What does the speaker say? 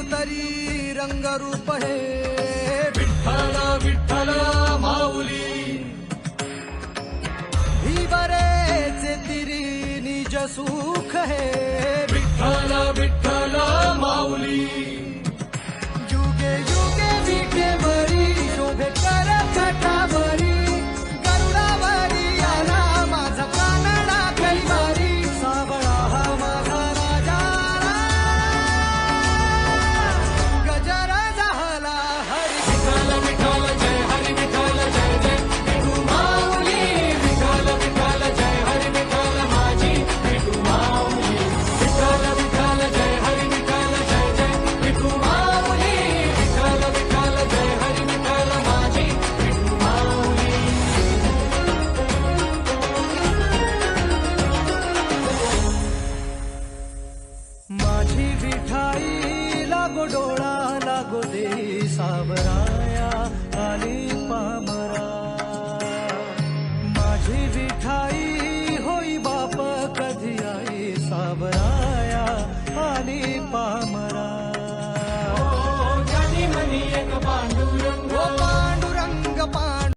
अवतरी रंगरूप हे विठ्ठल विठ्ठल माऊली ही बरेचे तिरी निज सुख हे विठ्ठल विठ्ठल माऊली युगे युगे विठेवरी शोभे कर छटावरी गरुडावरी आला माझा कानडा कैवारी सावळा हा माझा राजा गजर झाला हरी विठ्ठल विठ्ठल जय हरी विठ्ठल जय जय विठू माऊली विठ्ठल विठ्ठल जय हरी विठ्ठल माझी विठू माऊली विठ्ठल विठ्ठल जय हरी विठ्ठल जय जय विठू माऊली विठ्ठल विठ्ठल जय हरी विठ्ठल माझी विठू माऊली माझी विठाई लागो डोळा लागो दे सावराया आली पाम